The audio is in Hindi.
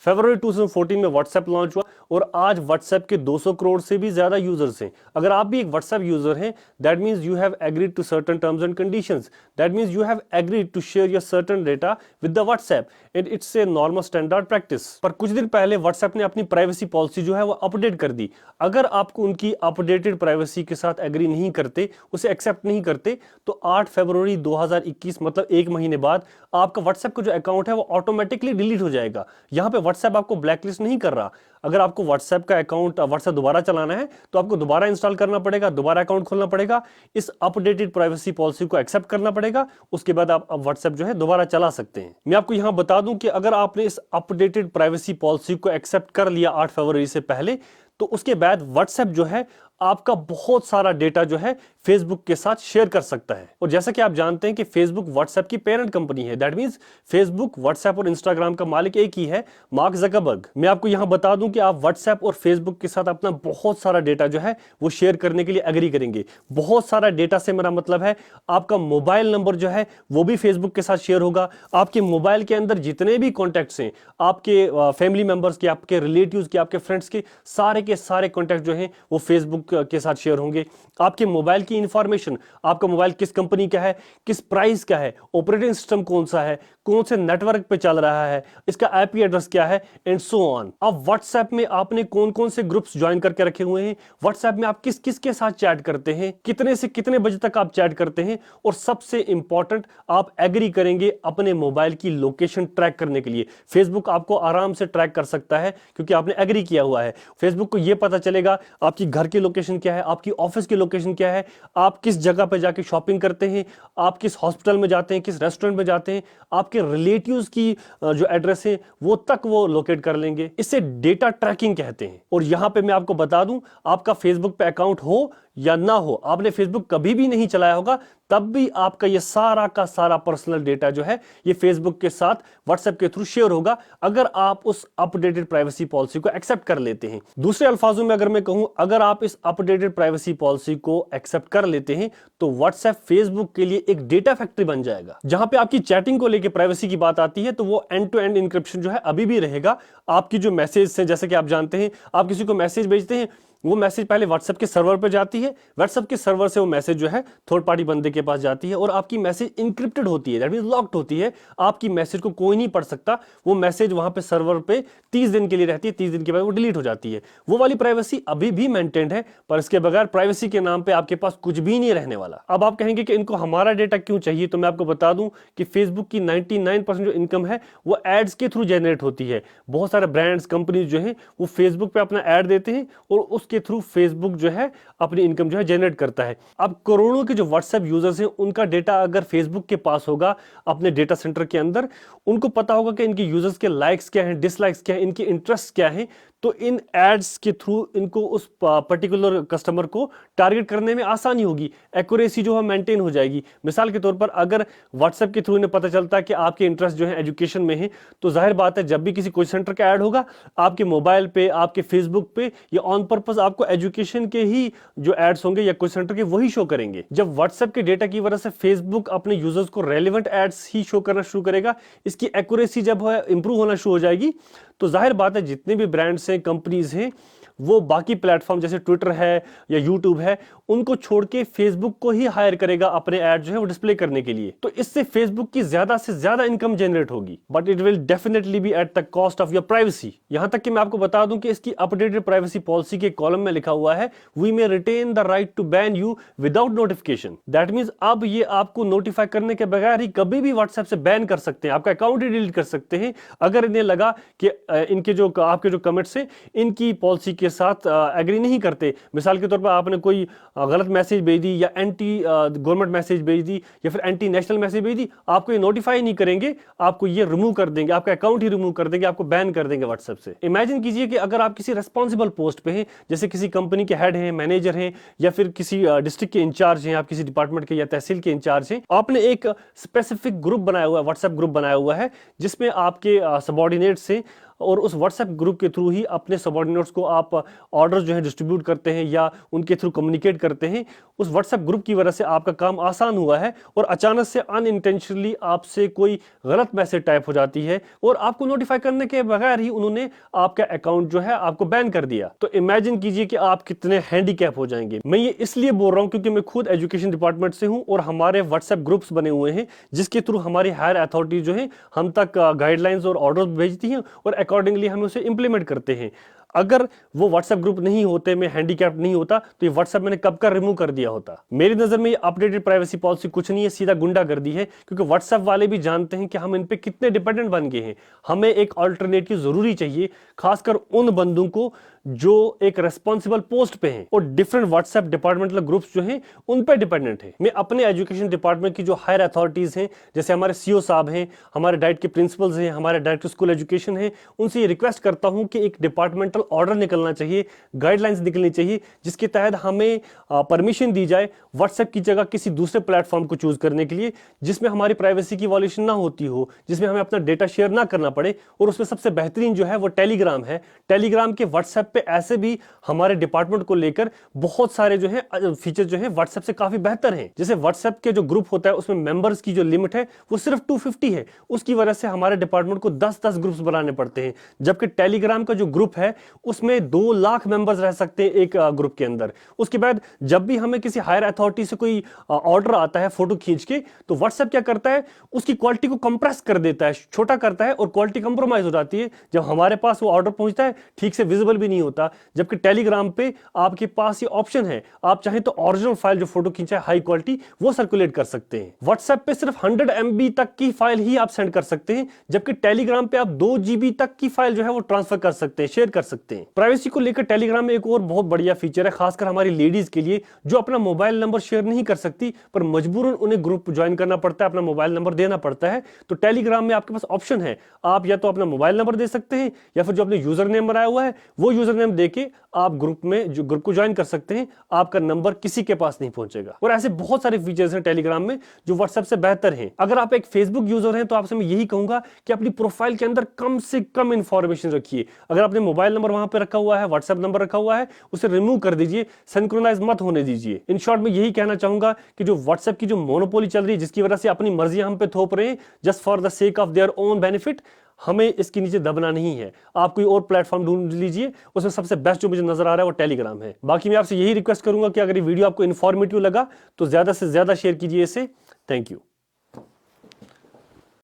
फरवरी 2014 में व्हाट्सएप लॉन्च हुआ और आज व्हाट्सएप के 200 करोड़ से भी ज्यादा यूजर्स हैं। अगर आप भी एक व्हाट्सएप यूजर हैं, that means you have agreed to certain terms and conditions, that means you have agreed to share your certain data with the WhatsApp and it's a normal standard practice. पर कुछ दिन पहले व्हाट्सएप ने अपनी प्राइवेसी पॉलिसी जो है वो अपडेट कर दी। अगर आपको उनकी अपडेटेड प्राइवेसी के साथ एग्री नहीं करते, उसे एक्सेप्ट नहीं करते, तो 8 फरवरी 2021 मतलब एक महीने बाद आपका व्हाट्सएप का जो अकाउंट है वो ऑटोमेटिकली डिलीट हो जाएगा। यहां पे व्हाट्सएप आपको ब्लैकलिस्ट नहीं कर रहा। अगर आपको व्हाट्सएप का अकाउंट व्हाट्सएप दोबारा चलाना है तो आपको दोबारा इंस्टॉल करना पड़ेगा, दोबारा अकाउंट खोलना पड़ेगा, इस अपडेटेड प्राइवेसी पॉलिसी को एक्सेप्ट करना पड़ेगा, उसके बाद आप व्हाट्सएप जो है दोबारा चला सकते हैं। मैं आपको यहां बता दूं कि अगर आपने इस अपडेटेड प्राइवेसी पॉलिसी को एक्सेप्ट कर लिया 8 फरवरी से पहले, तो उसके बाद व्हाट्सएप जो है आपका बहुत सारा डेटा जो है फेसबुक के साथ शेयर कर सकता है। और जैसा कि आप जानते हैं कि फेसबुक व्हाट्सएप की पेरेंट कंपनी है, दैट मींस फेसबुक, व्हाट्सएप और इंस्टाग्राम का मालिक एक ही है, मार्क ज़करबर्ग। मैं आपको यहां बता दूं कि आप व्हाट्सएप और फेसबुक के साथ अपना बहुत सारा डेटा जो है वो शेयर करने के लिए एग्री करेंगे। बहुत सारा डेटा से मेरा मतलब है आपका मोबाइल नंबर जो है वो भी फेसबुक के साथ शेयर होगा। आपके मोबाइल के अंदर जितने भी कॉन्टैक्ट्स हैं, आपके फैमिली मेंबर्स के, आपके रिलेटिव्स के, आपके फ्रेंड्स के सारे कॉन्टैक्ट जो हैं वो फेसबुक के साथ शेयर होंगे। आपके मोबाइल की इंफॉर्मेशन, आपका मोबाइल किस कंपनी का है, किस प्राइस का है, ऑपरेटिंग सिस्टम कौन सा है, कौन से नेटवर्क पे चल रहा है, इसका आईपी एड्रेस क्या है, एंड सो ऑन। अब व्हाट्सएप में आपने कौन कौन से ग्रुप्स ज्वाइन करके रखे हुए हैं, व्हाट्सएप में आप किस किस के साथ चैट करते हैं, कितने से कितने बजे तक आप चैट करते हैं, और सबसे इंपॉर्टेंट आप एग्री करेंगे अपने मोबाइल की लोकेशन ट्रैक करने के लिए। फेसबुक आपको आराम से ट्रैक कर सकता है क्योंकि आपने एग्री किया हुआ है। फेसबुक को यह पता चलेगा आपकी घर की लोकेशन क्या है, आपकी ऑफिस की लोकेशन क्या है, आप किस जगह पे जाके शॉपिंग करते हैं, आप किस हॉस्पिटल में जाते हैं, किस रेस्टोरेंट में जाते हैं, आपके रिलेटिव्स की जो एड्रेस है वो तक वो लोकेट कर लेंगे। इसे डेटा ट्रैकिंग कहते हैं। और यहां पे मैं आपको बता दूं, आपका फेसबुक पे अकाउंट हो या ना हो, आपने फेसबुक कभी भी नहीं चलाया होगा, तब भी आपका ये सारा का सारा पर्सनल डेटा जो है ये फेसबुक के साथ व्हाट्सएप के थ्रू शेयर होगा, अगर आप उस अपडेटेड प्राइवेसी पॉलिसी को एक्सेप्ट कर लेते हैं। दूसरे अल्फाजों में अगर मैं कहूं, अगर आप इस अपडेटेड प्राइवेसी पॉलिसी को एक्सेप्ट कर लेते हैं तो व्हाट्सएप फेसबुक के लिए एक डेटा फैक्ट्री बन जाएगा। जहां पे आपकी चैटिंग को लेकर प्राइवेसी की बात आती है तो वो एंड टू एंड इंक्रिप्शन जो है अभी भी रहेगा। आपकी जो मैसेज है, जैसे कि आप जानते हैं, आप किसी को मैसेज भेजते हैं, वो मैसेज पहले व्हाट्सएप के सर्वर पर जाती है, व्हाट्सएप के सर्वर से वो मैसेज जो है थर्ड पार्टी बंदे के पास जाती है और आपकी मैसेज इंक्रिप्टेड होती है, दैट मींस लॉक्ड होती है। आपकी मैसेज को कोई नहीं पढ़ सकता। वो मैसेज वहां पे सर्वर पे 30 दिन के लिए रहती है, 30 दिन के बाद वो डिलीट हो जाती है। वो वाली प्राइवेसी अभी भी मेंटेन्ड है, पर इसके बगैर प्राइवेसी के नाम पे आपके पास कुछ भी नहीं रहने वाला। अब आप कहेंगे कि इनको हमारा डेटा क्यों चाहिए, तो मैं आपको बता दूं कि फेसबुक की 99% जो इनकम है वो एड्स के थ्रू जनरेट होती है। बहुत सारे ब्रांड्स, कंपनीज जो है वो फेसबुक पे अपना एड देते हैं और उसके थ्रू फेसबुक जो है अपनी इनकम जो है जनरेट करता है। अब करोड़ों के जो व्हाट्सएप यूजर्स हैं उनका डेटा अगर फेसबुक के पास होगा अपने डेटा सेंटर के अंदर, उनको पता होगा कि इनके यूजर्स के लाइक्स क्या हैं, डिसलाइक्स क्या हैं, इनके इंटरेस्ट क्या हैं, तो इन एड्स के थ्रू इनको उस पर्टिकुलर कस्टमर को टारगेट करने में आसानी होगी, एक्यूरेसी जो है मेंटेन हो जाएगी। मिसाल के तौर पर अगर व्हाट्सएप के थ्रू इन्हें पता चलता है कि आपके इंटरेस्ट जो है एजुकेशन में है, तो जाहिर बात है जब भी किसी कोचिंग सेंटर का ऐड होगा आपके मोबाइल पे, आपके फेसबुक पे, या ऑन पर्पस आपको एजुकेशन के ही जो एड्स होंगे या कोचिंग सेंटर के वही शो करेंगे। जब व्हाट्सएप के डेटा की वजह से फेसबुक अपने यूजर्स को रेलिवेंट एड्स ही शो करना शुरू करेगा, इसकी एक्यूरेसी जब है इंप्रूव होना शुरू हो जाएगी, तो जाहिर बात है जितने भी ब्रांड्स हैं, कंपनीज हैं, वो बाकी प्लेटफॉर्म जैसे ट्विटर है या यूट्यूब है उनको छोड़ के फेसबुक को ही हायर करेगा अपने ऐड जो है वो डिस्प्ले करने के लिए। तो इससे फेसबुक की ज्यादा से ज्यादा इनकम जनरेट होगी, but it will definitely be at the cost of your privacy. यहां तक कि मैं आपको बता दूं कि इसकी अपडेटेड प्राइवेसी पॉलिसी के कॉलम में लिखा हुआ है, we may retain the right to ban you without notification. That means अब ये आपको नोटिफाई करने के बगैर ही कभी भी व्हाट्सएप से बैन कर सकते हैं, आपका अकाउंट ही डिलीट कर सकते हैं अगर इन्हें लगा कि इनके जो आपके जो कमेंट्स हैं इनकी पॉलिसी के साथ एग्री नहीं करते। मिसाल के तौर पर आपने कोई गलत मैसेज भेज दी या एंटी गवर्नमेंट मैसेज भेज दी या फिर एंटी नेशनल मैसेज भेज दी, आपको ये नोटिफाई नहीं करेंगे, आपको ये रिमूव कर देंगे, आपका अकाउंट ही रिमूव कर देंगे, आपको बैन कर देंगे व्हाट्सएप से। इमेजिन कीजिए कि अगर आप किसी रेस्पॉन्सिबल पोस्ट पे हैं, जैसे किसी कंपनी के हेड हैं, मैनेजर हैं, या फिर किसी डिस्ट्रिक्ट के इंचार्ज हैं, आप किसी डिपार्टमेंट के या तहसील के इंचार्ज हैं, आपने एक स्पेसिफिक ग्रुप बनाया हुआ है, व्हाट्सएप ग्रुप बनाया हुआ है जिसमें आपके सबॉर्डिनेट्स हैं, और उस व्हाट्सएप ग्रुप के थ्रू ही अपने सबऑर्डिनेट्स को आप ऑर्डर जो है डिस्ट्रीब्यूट करते हैं या उनके थ्रू कम्युनिकेट करते हैं। उस व्हाट्सएप ग्रुप की वजह से आपका काम आसान हुआ है और अचानक से अनइंटेंशनली आपसे कोई गलत मैसेज टाइप हो जाती है और आपको नोटिफाई करने के बगैर ही उन्होंने आपका अकाउंट जो है आपको बैन कर दिया। तो इमेजिन कीजिए कि आप कितने हैंडीकैप हो जाएंगे। मैं ये इसलिए बोल रहा हूं क्योंकि मैं खुद एजुकेशन डिपार्टमेंट से हूं और हमारे व्हाट्सएप ग्रुप्स बने हुए हैं जिसके थ्रू हमारी हायर अथॉरिटी जो है हम तक गाइडलाइंस और ऑर्डर्स भेजती हैं और अकॉर्डिंगली हम उसे इंप्लीमेंट करते हैं। अगर वो व्हाट्सएप ग्रुप नहीं होते, मैं हैंडीकैप नहीं होता, तो ये व्हाट्सएप मैंने कब का रिमूव कर दिया होता। मेरी नजर में ये अपडेटेड प्राइवेसी पॉलिसी कुछ नहीं है, सीधा गुंडागर्दी है, क्योंकि व्हाट्सएप वाले भी जानते हैं कि हम इन पे कितने डिपेंडेंट बन गए हैं। हमें एक ऑल्टरनेटिव जरूरी चाहिए, खासकर उन बंदों को जो एक रेस्पॉन्सिबल पोस्ट पे हैं और डिफरेंट व्हाट्सएप डिपार्टमेंटल ग्रुप्स जो हैं उन पे डिपेंडेंट है। मैं अपने एजुकेशन डिपार्टमेंट की जो हायर अथॉरिटीज हैं, जैसे हमारे सीओ साहब हैं, हमारे डाइट के प्रिंसिपल्स हैं, हमारे डायरेक्टर स्कूल एजुकेशन है, उनसे ये रिक्वेस्ट करता हूं कि एक डिपार्टमेंटल ऑर्डर निकलना चाहिए, गाइडलाइंस निकलनी चाहिए, जिसके तहत हमें परमिशन दी जाए व्हाट्सएप की जगह किसी दूसरे प्लेटफॉर्म को चूज करने के लिए, जिसमें हमारी प्राइवेसी की वॉल्यूशन ना होती हो, जिसमें हमें अपना डेटा शेयर ना करना पड़े। और उसमें सबसे बेहतरीन जो है वो टेलीग्राम है। टेलीग्राम के व्हाट्सएप पे ऐसे भी हमारे डिपार्टमेंट को लेकर बहुत सारे जो है फीचर जो है व्हाट्सएप से काफी बेहतर हैं। जैसे व्हाट्सएप के जो ग्रुप होता है उसमें मेंबर्स की जो लिमिट है वो सिर्फ 250 है, उसकी वजह से हमारे डिपार्टमेंट को 10-10 ग्रुप्स बनाने पड़ते हैं, जबकि टेलीग्राम का जो ग्रुप है उसमें 2 लाख मेंबर्स रह सकते हैं एक ग्रुप के अंदर। उसके बाद जब भी हमें किसी हायर अथॉरिटी से कोई ऑर्डर आता है फोटो खींच के, तो व्हाट्सएप क्या करता है, उसकी क्वालिटी को कंप्रेस कर देता है, छोटा करता है और क्वालिटी कंप्रोमाइज हो जाती है। जब हमारे पास वो ऑर्डर पहुंचता है ठीक से विजिबल भी नहीं होता, जबकि टेलीग्राम पे आपके पास ये ऑप्शन है, आप चाहें तो ओरिजिनल फाइल जो फोटो खींचा है हाई क्वालिटी वो सर्कुलेट कर सकते हैं। व्हाट्सएप पे सिर्फ 100 MB तक की फाइल ही आप सेंड कर सकते हैं, जबकि टेलीग्राम पे आप 2 GB तक की फाइल जो है वो ट्रांसफर कर सकते हैं, शेयर कर सकते हैं। प्राइवेसी को लेकर टेलीग्राम में एक और बहुत बढ़िया फीचर है, खासकर हमारी लेडीज के लिए जो अपना मोबाइल नंबर शेयर नहीं कर सकती पर मजबूरन उन्हें ग्रुप ज्वाइन करना पड़ता है, अपना मोबाइल नंबर देना पड़ता है। तो टेलीग्राम में आपके पास ऑप्शन है, आप या तो अपना मोबाइल नंबर दे सकते हैं या फिर जो अपने यूजर नेम बनाया हुआ है वो यूजर नेम देके आप ग्रुप में जो ग्रुप को ज्वाइन कर सकते हैं, आपका नंबर किसी के पास नहीं पहुंचेगा। और ऐसे बहुत सारे फीचर्स हैं टेलीग्राम में जो व्हाट्सएप से बेहतर हैं। अगर आप एक फेसबुक यूजर हैं तो आपसे मैं यही कहूंगा कि अपनी प्रोफाइल के अंदर कम से कम इंफॉर्मेशन रखिए। अगर आपने मोबाइल नंबर वहां पे रखा हुआ है, व्हाट्सएप नंबर रखा हुआ है, उसे रिमूव कर दीजिए, सिंक्रोनाइज मत होने दीजिए। इन शॉर्ट में यही कहना चाहूंगा कि जो व्हाट्सएप की जो मोनोपोली चल रही है, जिसकी वजह से अपनी मर्जी हम पे थोप रहे हैं just for the sake of their own benefit, हमें इसके नीचे दबना नहीं है। आप कोई और प्लेटफॉर्म ढूंढ लीजिए, उसमें सबसे बेस्ट जो मुझे नजर आ रहा है वो टेलीग्राम है। बाकी मैं आपसे यही रिक्वेस्ट करूंगा कि अगर ये वीडियो आपको इन्फॉर्मेटिव लगा तो ज्यादा से ज्यादा शेयर कीजिए इसे। Thank you.